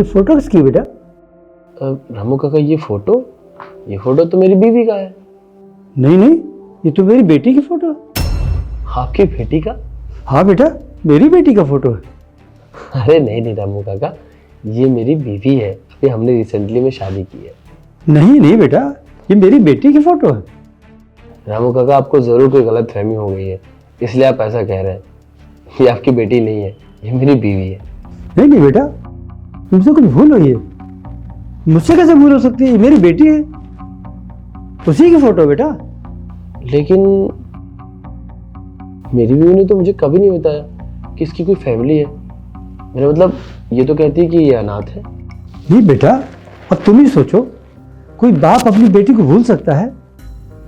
ये फोटो किसकी बेटा? रामू काका ये फोटो तो मेरी बीवी का है। नहीं नहीं, ये तो मेरी बेटी की फोटो है। आपकी बेटी का? हाँ बेटा, मेरी बेटी का फोटो है। अरे नहीं रामू काका, ये मेरी बीवी है। अभी हमने रिसेंटली में शादी की है। नहीं नहीं बेटा, ये मेरी बेटी की फोटो है। रामू काका, आपको जरूर कोई गलत फहमी हो गई है, इसलिए आप ऐसा कह रहे हैं। ये आपकी बेटी नहीं है, ये मेरी बीवी है। नहीं नहीं बेटा, तुमसे कुछ भूल हुई है। मुझसे कैसे भूल हो सकती है? ये मेरी बेटी है, उसी की फोटो बेटा। लेकिन मेरी बीवी ने तो मुझे कभी नहीं बताया कि इसकी कोई फैमिली है। मेरा मतलब, ये तो कहती है कि ये अनाथ है। नहीं बेटा, अब तुम ही सोचो, कोई बाप अपनी बेटी को भूल सकता है?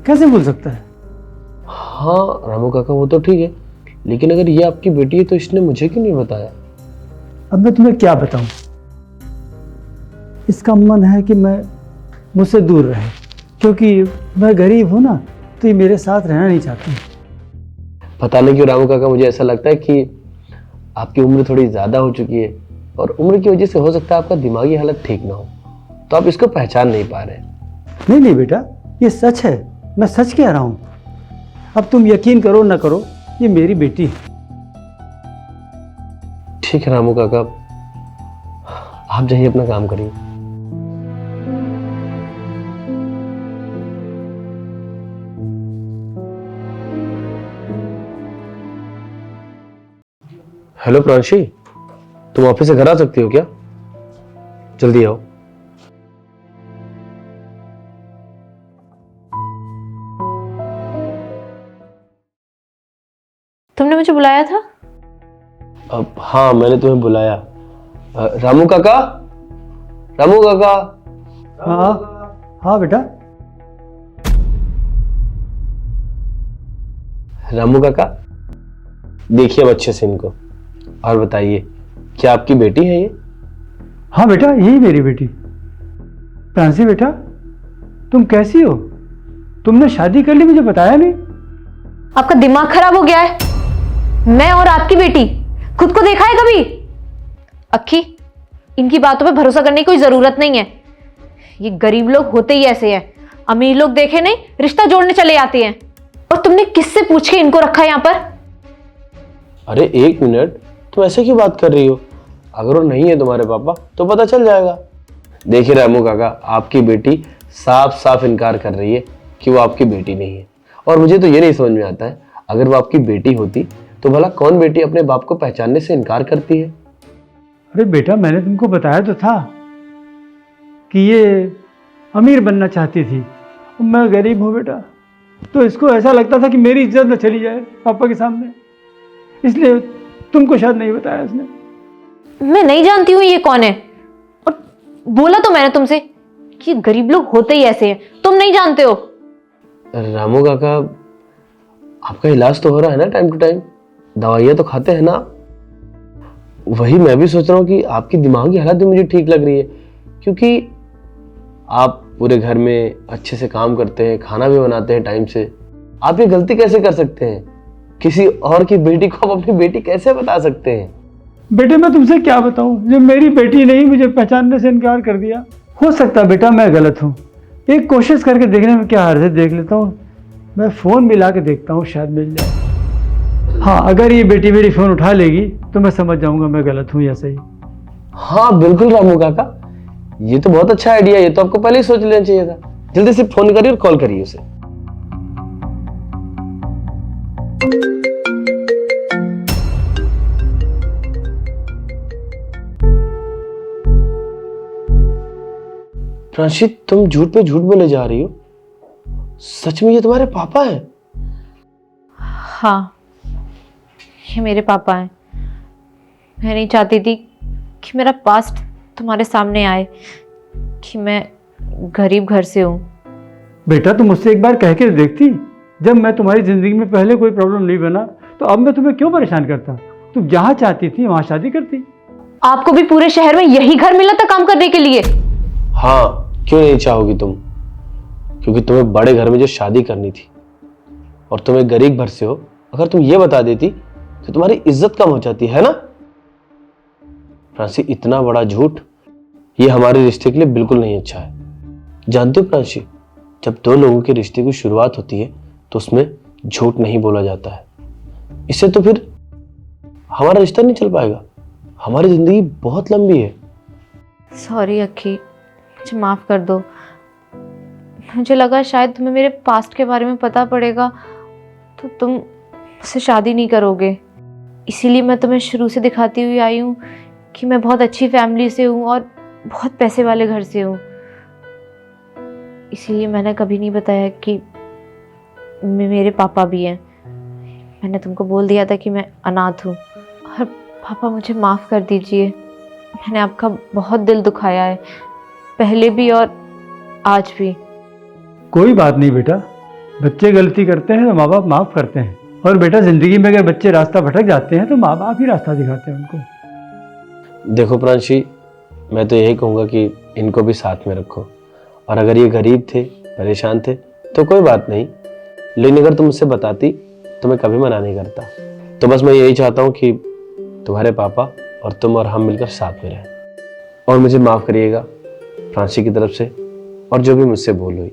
कैसे भूल सकता है? हाँ रामू काका, वो तो ठीक है, लेकिन अगर ये आपकी बेटी है तो इसने मुझे क्यों नहीं बताया? अब मैं तुम्हें क्या बताऊं? इसका मन है कि मैं मुझसे दूर रहे, क्योंकि मैं गरीब हूं ना, तो ये मेरे साथ रहना नहीं चाहती। पता नहीं क्यों रामू काका, मुझे ऐसा लगता है कि आपकी उम्र थोड़ी ज्यादा हो चुकी है और उम्र की वजह से हो सकता है आपका दिमागी हालत ठीक ना हो, तो आप इसको पहचान नहीं पा रहे। नहीं नहीं बेटा, ये सच है, मैं सच कह रहा हूं। अब तुम यकीन करो ना करो, ये मेरी बेटी है। ठीक है रामू काका, आप जाइए अपना काम करिए। हेलो प्रांशी, तुम ऑफिस से घर आ सकती हो क्या? जल्दी आओ। तुमने मुझे बुलाया था? हाँ, मैंने तुम्हें बुलाया। रामू काका, रामू काका। हाँ हाँ बेटा। रामू काका, देखिए अब अच्छे से इनको, और बताइए, क्या आपकी बेटी है ये? हाँ बेटा, यही मेरी बेटी। प्रांसी बेटा, तुम कैसी हो? तुमने शादी कर ली, मुझे बताया नहीं। आपका दिमाग खराब हो गया है? मैं और आपकी बेटी, खुद को देखा है कभी? अक्की, इनकी बातों पे भरोसा करने की कोई जरूरत नहीं है। ये गरीब लोग होते ही ऐसे हैं, अमीर लोग देखे नहीं रिश्ता जोड़ने चले आते हैं। और तुमने किससे पूछ के इनको रखा है यहां पर? अरे एक मिनट, तुम ऐसे क्यों बात कर रही हो? अगर वो नहीं है तुम्हारे पापा तो पता चल जाएगा। देखिए रामू काका, आपकी बेटी साफ साफ इनकार कर रही है कि वो आपकी बेटी नहीं है, और मुझे तो ये नहीं समझ में आता है, अगर वो आपकी बेटी होती तो भला कौन बेटी अपने बाप को पहचानने से इनकार करती है? अरे बेटा, मैंने तुमको बताया तो था कि ये अमीर बनना चाहती थी, मैं गरीब हूँ बेटा, तो इसको ऐसा लगता था कि मेरी इज्जत न चली जाए पापा के सामने, इसलिए तुमको शायद नहीं बताया इसने। मैं नहीं जानती हूँ ये कौन है, और बोला तो मैंने तुमसे कि ये गरीब लोग होते ही ऐसे हैं, तुम नहीं जानते हो। रामू काका, आपका इलाज तो हो रहा है ना टाइम टू टाइम? दवाइयाँ तो खाते हैं ना? वही मैं भी सोच रहा हूँ कि आपकी दिमागी हालत भी मुझे ठीक लग रही है, क्योंकि आप पूरे घर में अच्छे से काम करते हैं, खाना भी बनाते हैं टाइम से। आप ये गलती कैसे कर सकते हैं? किसी और की बेटी को आप अपनी बेटी कैसे बता सकते हैं? बेटे मैं तुमसे क्या बताऊं, जब मेरी बेटी नहीं मुझे पहचानने से इनकार कर दिया। हो सकता बेटा मैं गलत हूँ, एक कोशिश करके देखने में क्या हर्ज है, देख लेता हूँ। मैं फ़ोन मिला के देखता हूँ, शायद मिल जाए। हाँ, अगर ये बेटी मेरी फ़ोन उठा लेगी तो मैं समझ जाऊंगा मैं गलत हूँ या सही। हाँ बिल्कुल रामू काका, ये तो बहुत अच्छा आइडिया है, ये तो आपको पहले ही सोच लेना चाहिए था। जल्दी से फोन करिए और कॉल करिए उसे। प्रांशी, तुम झूठ पे झूठ बोले जा रही हो। सच में ये तुम्हारे पापा हैं? हाँ, ये मेरे पापा हैं। मैं नहीं चाहती थी कि मेरा पास्ट तुम्हारे सामने आए कि मैं गरीब घर से हूँ। बेटा तुम मुझसे एक बार कह के देखती, जब मैं तुम्हारी ज़िंदगी में पहले कोई प्रॉब्लम नहीं बना तो अब मैं तुम्हें क्यों परेशान करता? तुम जहाँ चाहती थी वहाँ शादी करती। आपको भी पूरे शहर में यही घर मिला था काम करने के लिए? हाँ, क्यों नहीं चाहोगी तुम? क्योंकि तुम्हें बड़े घर में जो शादी करनी थी और तुम्हें गरीब घर से हो, अगर तुम ये बता देती तो तुम्हारी इज्जत कम हो जाती है ना? प्रांशी, इतना बड़ा झूठ ये हमारे रिश्ते के लिए बिल्कुल नहीं अच्छा है। जानते हो प्रांशी, जब दो लोगों के रिश्ते की शुरुआत होती है तो उसमें झूठ नहीं बोला जाता है। इससे तो फिर हमारा रिश्ता नहीं चल पाएगा। हमारी जिंदगी बहुत लंबी है। सॉरी अक्की, मुझे माफ़ कर दो। मुझे लगा शायद तुम्हें मेरे पास्ट के बारे में पता पड़ेगा तो तुम मुझसे शादी नहीं करोगे। इसीलिए मैं तुम्हें शुरू से दिखाती हुई आई हूँ कि मैं बहुत अच्छी फैमिली से हूँ और बहुत पैसे वाले घर से हूँ। इसीलिए मैंने कभी नहीं बताया कि मेरे पापा भी हैं। मैंने तुमको बोल दिया था कि मैं अनाथ हूँ। और पापा, मुझे माफ़ कर दीजिए। मैंने आपका बहुत दिल दुखाया है, पहले भी और आज भी। कोई बात नहीं बेटा, बच्चे गलती करते हैं तो माँ बाप माफ़ करते हैं। और बेटा, ज़िंदगी में अगर बच्चे रास्ता भटक जाते हैं तो माँ बाप ही रास्ता दिखाते हैं उनको। देखो प्रांशी, मैं तो यही कहूँगा कि इनको भी साथ में रखो। और अगर ये गरीब थे, परेशान थे तो कोई बात नहीं, लेकिन अगर तुम मुझसे बताती तो मैं कभी मना नहीं करता। तो बस मैं यही चाहता हूँ कि तुम्हारे पापा और तुम और हम मिलकर साथ में रहें। और मुझे माफ़ करिएगा प्रांशी की तरफ से, और जो भी मुझसे भूल हुई।